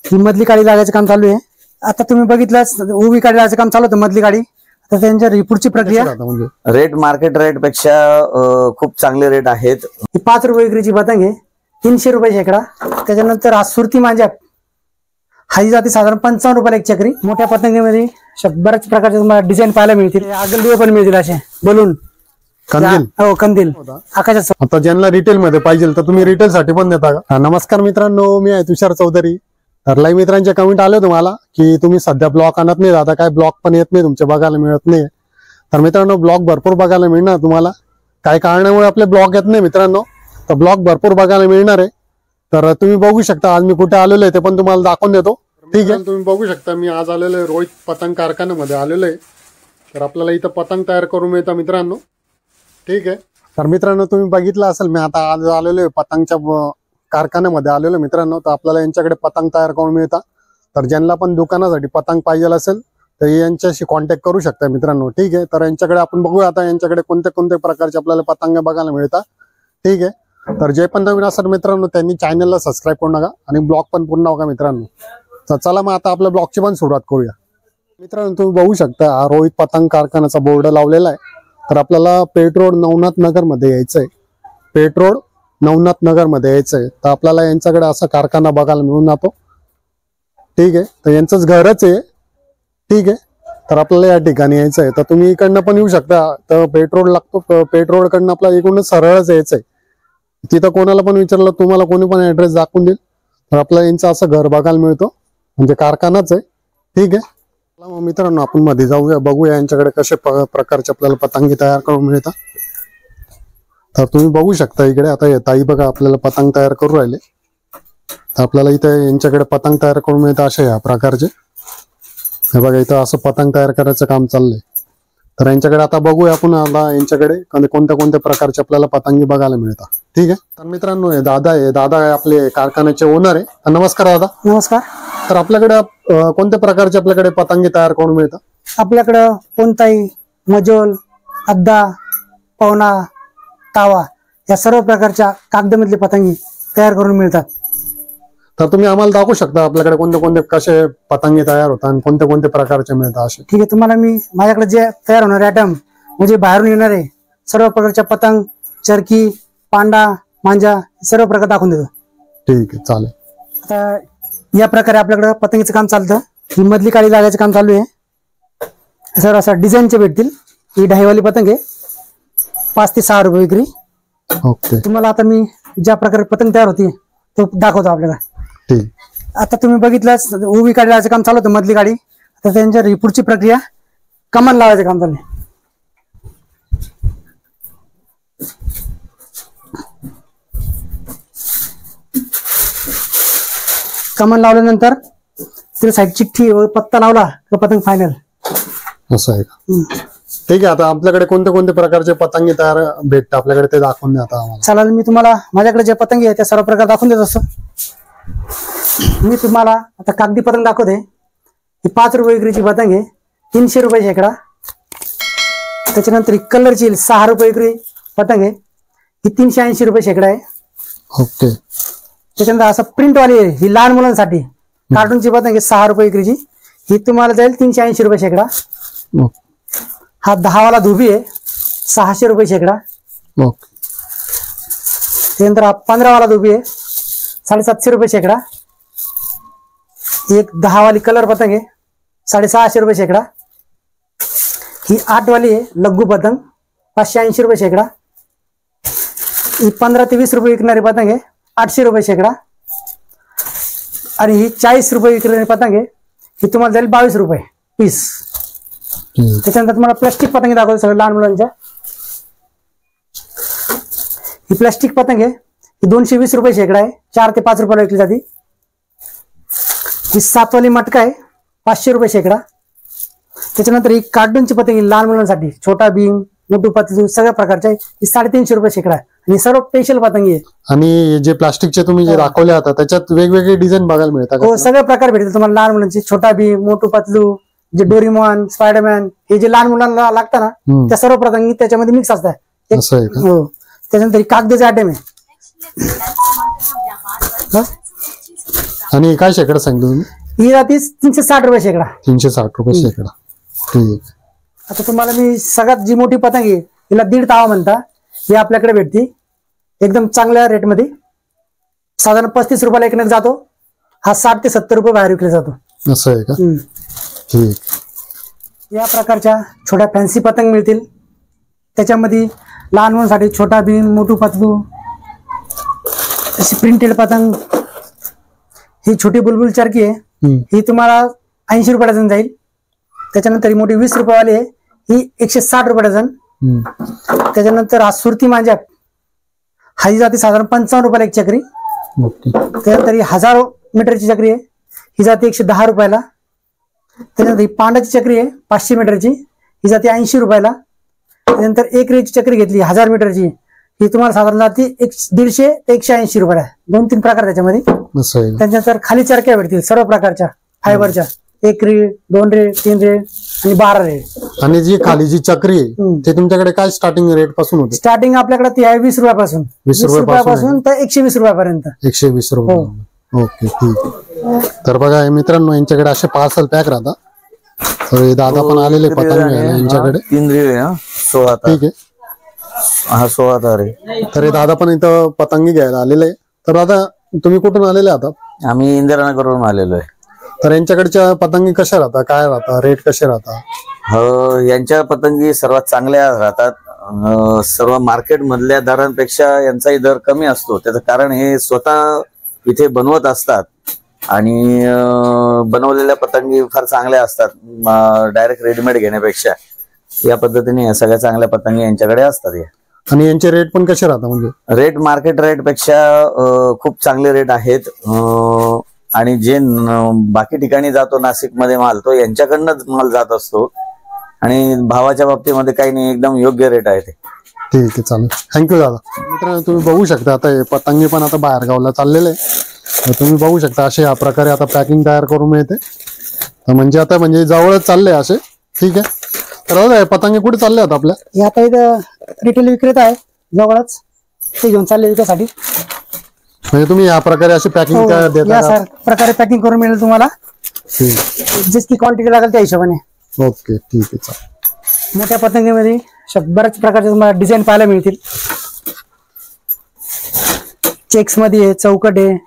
ही मधली काडी लागायचं काम चालू आहे. आता तुम्ही बघितलं उभी काडी लागायचं काम चालू होतं मधली काडी. आता त्यांच्या पुढची प्रक्रिया रेट मार्केट रेट पेक्षा खूप चांगले रेट आहेत. ही 5 रुपये विक्रीची पतंग आहे, 300 रुपये शेकडा. त्याच्यानंतर हा सुरती मांजा हाही जाते साधारण 55 रुपयाला एक चक्री. मोठ्या पतंगीमध्ये बऱ्याच प्रकारचे तुम्हाला डिझाइन पाहायला मिळतील. आगलदिवे पण मिळतील असे बलून कंदील. हो कंदील आकाशात. आता ज्यांना रिटेल मध्ये पाहिजे तर तुम्ही रिटेल साठी पण देता का? नमस्कार मित्रांनो, मी आहे तुषार चौधरी. तर लई मित्रांचे कमेंट आले तुम्हाला की तुम्ही सध्या ब्लॉग आणत नाही, आता काय ब्लॉग पण येत नाही, तुमचे बघायला मिळत नाही. तर मित्रांनो ब्लॉग भरपूर बघायला मिळणार तुम्हाला. काही कारणामुळे आपले ब्लॉग येत नाही मित्रांनो, तर ब्लॉग भरपूर बघायला मिळणार आहे. तर तुम्ही बघू शकता आज मी कुठे आलेलो आहे ते पण तुम्हाला दाखवून देतो. ठीक आहे, तुम्ही बघू शकता मी आज आलेलो आहे रोहित पतंग कारखान्यामध्ये आलेलो आहे. तर आपल्याला इथं पतंग तयार करून मिळतं मित्रांनो. ठीक आहे, तर मित्रांनो तुम्ही बघितलं असेल मी आता आज आलेलो आहे पतंगच्या कारखान्यामध्ये आलेलो मित्रांनो. तर आपल्याला यांच्याकडे पतंग तयार करून मिळतात. तर ज्यांना पण दुकानासाठी पतंग पाहिजे असेल तर यांच्याशी कॉन्टॅक्ट करू शकता मित्रांनो. ठीक आहे, तर यांच्याकडे आपण बघूया आता यांच्याकडे कोणते कोणते प्रकारचे आपल्याला पतंग बघायला मिळतात. ठीक आहे, तर जे पण नवीन असेल मित्रांनो त्यांनी चॅनलला सबस्क्राईब करू नका आणि ब्लॉग पण पूर्ण बघा मित्रांनो. तर चला मग आता आपल्या ब्लॉगची पण सुरुवात करूया. मित्रांनो तुम्ही बघू शकता हा रोहित पतंग कारखान्याचा बोर्ड लावलेला आहे. तर आपल्याला पेठ रोड नवनाथ नगर मध्ये यायचंय. पेठ रोड नवनाथ नगर मध्ये यायचंय. तर आपल्याला यांच्याकडे असा कारखाना बघायला मिळून जातो. ठीक आहे, तर यांचंच घरच आहे. ठीक आहे, तर आपल्याला या ठिकाणी यायचंय. तर तुम्ही इकडनं पण येऊ शकता. तर पेठ रोड लागतो, पेठ रोड कडनं आपल्याला इकडूनच सरळच यायचंय. तिथं कोणाला पण विचारलं तुम्हाला कोणी पण ऍड्रेस दाखवून देईल. तर आपल्याला यांचं असं घर बघायला मिळतो, म्हणजे कारखानाच आहे. ठीक आहे, मग मित्रांनो आपण मध्ये जाऊया, बघूया यांच्याकडे कशा प्रकारचे आपल्याला पतंगी तयार करून मिळतात. तर तुम्ही बघू शकता इकडे आता ताई बघा आपल्याला पतंग तयार करून राहिले. तर आपल्याला इथे यांच्याकडे पतंग तयार करून मिळतात अशा या प्रकारचे. हे बघा इथं असं पतंग तयार करायचं काम चाललंय. तर यांच्याकडे आता बघूया आपण आता यांच्याकडे कोणत्या कोणत्या प्रकारचे आपल्याला पतंगी बघायला मिळतात. ठीक आहे, तर मित्रांनो हे दादा आहे, दादा आपले कारखान्याचे ओनर आहे. नमस्कार दादा. नमस्कार. तर आपल्याकडे कोणत्या प्रकारचे आपल्याकडे पतंगी तयार करून मिळतात? आपल्याकडं कोणताही मजोल, अद्दा, पवना, तावा या सर्व प्रकारच्या कागदामधली पतंगी तयार करून मिळतात. तर तुम्ही आम्हाला दाखवू शकता आपल्याकडे कोणते कोणते कसे पतंगी तयार होतात आणि कोणते कोणते प्रकारचे मिळतात असे? ठीक आहे, तुम्हाला मी माझ्याकडे जे तयार होणारे आयटम म्हणजे बाहेरून येणारे सर्व प्रकारच्या पतंग, चरकी, पांडा, मांजा सर्व प्रकार दाखवून देतो. ठीक आहे, चालेल. आता या प्रकारे आपल्याकडे पतंगीचं काम चालतं. ही मधली काडी लागायचं काम चालू आहे. सर असं डिझाईनचे भेटतील. ही ढाईवाली पतंग आहे, 5 ते 6 रुपये विक्री. ओके, तुम्हाला आता मी ज्या प्रकारे पतंग तयार होती तो दाखवतो आपल्याला. ठीक. आता तुम्ही बघितलं उभी काडी लावायचं काम चालू होतं मधली काडी. आता त्यांच्या पुढची प्रक्रिया कमान लावायचं काम चालू आहे. कमान लावल्यानंतर तिला साईड चिठ्ठी व पत्ता लावला तर पतंग फायनल. असं आहे का? ठीक आहे, आता आपल्याकडे कोणते कोणते प्रकारचे पतंगी तयार भेटतात आपल्याकडे ते दाखवून द्या आता आम्हाला. चालेल, मी तुम्हाला माझ्याकडे जे पतंगी आहे त्या सर्व प्रकार दाखवून देत असतो. मी तुम्हाला आता कागदी पतंग दाखवते. ही 5 रुपये विक्रीची पतंग आहे, 300 रुपये शेकडा. त्याच्यानंतर ही कलरची 6 रुपये विक्री पतंग आहे, ही 380 रुपये शेकडा आहे. ओके, त्याच्यानंतर असं प्रिंटवाली आहे, ही लहान मुलांसाठी कार्टूनची पतंग आहे, 6 रुपये विक्रीची. ही तुम्हाला जाईल 380 रुपये शेकडा. हा 10 वाला धुबी आहे, 600 रुपये शेकडा. ओके, त्यानंतर हा 15 वाला धुबी आहे, 750 रुपये शेकडा. एक 10 वाली कलर पतंग आहे, 650 रुपये शेकडा. ही 8 वाली आहे लघु पतंग, 580 रुपये शेकडा. ही 15 ते 20 रुपये विकणारी पतंग आहे, 800 रुपये शेकडा. आणि ही 40 रुपये विकणारी पतंग आहे, ही तुम्हाला जाईल 22 रुपये पीस. त्याच्यानंतर तुम्हाला प्लास्टिक पतंग दाखवतो सगळं लहान मुलांच्या. ही प्लास्टिक पतंग आहे, ही 220 रुपये शेकडा आहे, 4 ते 5 रुपयाला विकली जाते. ही 7 वाली मटका आहे, 500 रुपये शेकडा. त्याच्यानंतर ही कार्टूनची पतंग लहान मुलांसाठी, छोटा भीम, मोठू पतलू सगळ्या प्रकारच्या आहे, ही 350 रुपये शेकडा आहे. आणि सर्व स्पेशल पतंगी आहे. आणि जे प्लास्टिकचे तुम्ही जे दाखवले आता त्याच्यात वेगवेगळे डिझाईन बघायला मिळतात? हो, सगळे प्रकार भेटतात तुम्हाला लहान मुलांचे. छोटा भीम, मोठू पतलू, जे डोरीमॉन, स्पायडरमॅन हे जे लहान मुलांना लागतं ना त्या सर्व पतंगी त्याच्यामध्ये मिक्स असतात. हो, त्याच्यानंतर कागदाचे आयटम आहे. आणि काय शेकडा सांगितलं तुम्ही? ही जाती 360 रुपये शेकडा. 360 रुपये शेकडा. ठीक. आता तुम्हाला मी सगळ्यात जी मोठी पतंग आहे तिला 1.5 तावा म्हणता, ही आपल्याकडे भेटते एकदम चांगल्या रेटमध्ये. साधारण 35 रुपयाला एक नग जातो. हा 60 ते 70 रुपये बाहेर विकला जातो. असं आहे का? ठीक. या प्रकारच्या छोट्या फॅन्सी पतंग मिळतील. त्याच्यामध्ये लहान मुलांसाठी छोटा बीन, मोठू पतलू, अशी प्रिंटेड पतंग. ही छोटी बुलबुल चरकी आहे, ही तुम्हाला 80 रुपये डझन जाईल. त्याच्यानंतर ही मोठी 20 रुपयेवाली आहे, ही 160 रुपये डझन. त्याच्यानंतर हा सुरती मांजा, हा ही जाते साधारण 55 रुपयाला एक चक्री. त्यानंतर ही 1000 मीटरची चक्री आहे, ही जाते 110 रुपयाला. त्याच्यानंतर ही पांडाची चक्री आहे 500 मीटरची, ही जाते 80 रुपयाला. त्यानंतर एक रेची चक्री घेतली 1000 मीटरची, ही तुम्हाला साधारण जाते 150 ते 180 रुपयाला. 2-3 प्रकार त्याच्यामध्ये. त्याच्यानंतर खाली चरक्या भेटतील सर्व प्रकारच्या फायबरच्या, 1 रेड, 2 रेड, 3 रेड आणि 12 रेड. आणि जी खाली जी चक्री आहे ते तुमच्याकडे काय स्टार्टिंग रेट पासून होते? स्टार्टिंग आपल्याकडे ती आहे 20 रुपयापासून. 20 रुपयापासून तर 120 रुपयापर्यंत. 120 रुपये. ओके, ठीक. तर बघा मित्रांनो, यांच्याकडे असे पार्सल पॅक राहतात. तर हे दादा पण आलेले पतंग यांच्याकडे. 3 रीळ आहे, 16 तार. ठीक आहे. हा 16 तार आहे. तर हे दादा पण इथं पतंगी घ्यायला आलेले. तर दादा तुम्ही कुठून आलेले आता? आम्ही इंदिरानगरवरून आलेलो आहे. तर यांच्याकडच्या पतंगी कशा राहतात, काय राहतात, रेट कसे राहतात? यांच्या पतंगी सर्वात चांगल्या राहतात. सर्व मार्केट मधल्या दरांपेक्षा यांचाही दर कमी असतो. त्याचं कारण हे स्वतः इथे बनवत असतात आणि बनवलेल्या पतंगी फार चांगल्या असतात डायरेक्ट रेडीमेड घेण्यापेक्षा. या पद्धतीने सगळ्या चांगल्या पतंगी यांच्याकडे असतात. आणि यांचे रेट पण कसे राहतात? म्हणजे रेट मार्केट रेट पेक्षा खूप चांगले रेट आहेत. आणि जे बाकी ठिकाणी जातो नाशिकमध्ये माल, तो यांच्याकडनंच माल जात असतो. आणि भावाच्या बाबतीमध्ये काही नाही, एकदम योग्य रेट आहे ते. ठीक आहे, चालेल. थँक्यू दादा. मित्रांनो, तुम्ही बघू शकता आता हे पतंगी पण आता बाहेर गावला चाललेले. तुम्ही बघू शकता असे या प्रकारे आता पॅकिंग तयार करून मिळते. म्हणजे आता म्हणजे जवळच चालले असे. ठीक आहे. तर दादा पतंगी कुठे चालले आता आपल्या? हे आता इथं रिटेल विक्रेता आहे जवळच, ते घेऊन चालले विकायसाठी. म्हणजे तुम्ही या प्रकारे अशी पॅकिंग देता? या प्रकारे पॅकिंग करून मिळेल तुम्हाला, जितकी क्वांटिटी लागेल त्या हिशोबाने. ओके, ठीक आहे, चालेल. मोठ्या पतंगीमध्ये बऱ्याच प्रकारचे तुम्हाला डिझाईन पाहायला मिळतील. चेक्स मध्ये आहे, चौकट आहे,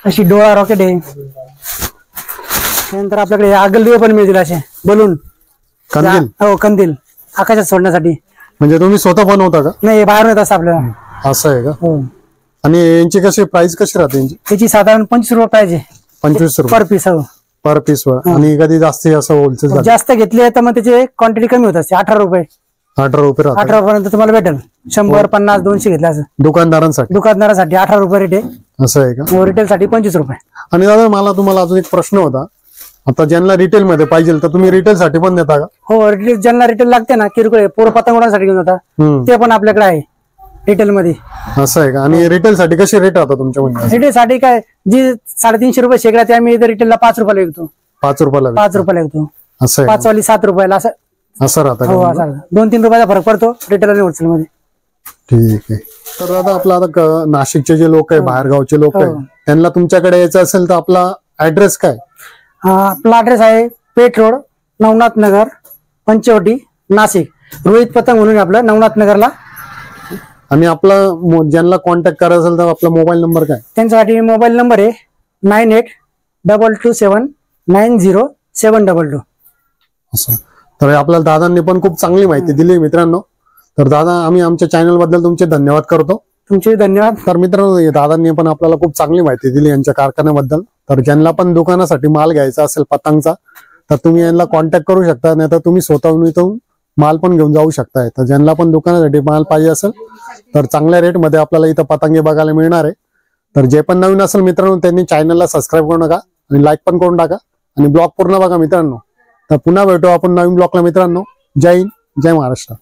अशी डोळा रॉकेट आहे. त्यानंतर आपल्याकडे आगलदिवे पण मिळतील असे बलून. कंदील? हो, कंदील आकाशात सोडण्यासाठी. म्हणजे तुम्ही स्वतः बनवता का? नाही, बाहेर येत असं आपल्याला. असं आहे का? हो. आणि यांची कशी प्राइस कशी राहते यांची? त्याची साधारण 25 रुपये पाहिजे. 25 रुपये पर पीस. हो, पर पीस वर. आणि कधी जास्त असं होलसेल जास्त घेतली तर मग त्याची क्वांटिटी कमी होत असते. 18 रुपये. 18 रुपये राहतात. 18 पर्यंत तुम्हाला भेटेल. 100, 50, 200 घेतलं असं दुकानदारांसाठी. 18 रुपये रेट आहे. असं आहे का? रिटेल साठी 25 रुपये. आणि दादा मला तुम्हाला अजून एक प्रश्न होता. आता ज्यांना रिटेल मध्ये पाहिजे तर तुम्ही रिटेल साठी पण देता का? हो, रिटेल ज्यांना रिटेल लागते ना, किरकोळ पोर पतंगोडांसाठी घेऊन जातात, ते पण आपल्याकडे आहे रिटेल मध्ये. असं आहे का? आणि रिटेल साठी कसे रेट राहतात तुमच्या? म्हणजे रिटेल साठी काय, जी 350 रुपये शेकडा ते आम्ही रिटेलला 5 रुपयाला विकतो. 5 रुपयाला? 5 रुपयाला विकतो. असं 5 वाली 7 रुपयाला. असं राहतं? हो, असं 2-3 रुपयाचा फरक पडतो रिटेल आणि होलसेल मध्ये. ठीक आहे. तर दादा आपला आता नाशिकचे जे लोक आहे, बाहेर गावचे लोक आहे, त्यांना तुमच्याकडे यायचं असेल तर आपला ऍड्रेस काय? आपला ऍड्रेस आहे पेठ रोड, नवनाथ नगर, पंचवटी, नाशिक. रोहित पतंग म्हणून आपलं नवनाथ नगरला. आणि आपला ज्यांना कॉन्टॅक्ट करायचं असेल तर आपला मोबाईल नंबर काय? त्यांच्यासाठी मोबाईल नंबर आहे 9822790722. असं. तर आपल्याला दादांनी पण खूप चांगली माहिती दिली मित्रांनो. तर दादा, आम्ही आमच्या चॅनल बद्दल तुमचे धन्यवाद करतो. तुमचे धन्यवाद. तर मित्रांनो, दादांनी पण आपल्याला खूप चांगली माहिती दिली यांच्या कारखान्याबद्दल. तर ज्यांना पण दुकानासाठी माल घ्यायचा असेल पतंगचा, तर तुम्ही यांना कॉन्टॅक्ट करू शकता. नाही तर तुम्ही स्वतःहून इथून माल पण घेऊन जाऊ शकताय. तर ज्यांना पण दुकानासाठी माल पाहिजे असेल तर चांगल्या रेट मध्ये आपल्याला इथं पतंगे बघायला मिळणार आहे. तर जे पण नवीन असेल मित्रांनो, त्यांनी चॅनलला सबस्क्राईब करू नका आणि लाईक पण करून टाका आणि ब्लॉग पूर्ण बघा मित्रांनो. तर पुन्हा भेटू आपण नवीन ब्लॉगला मित्रांनो. जय हिंद, जय महाराष्ट्र.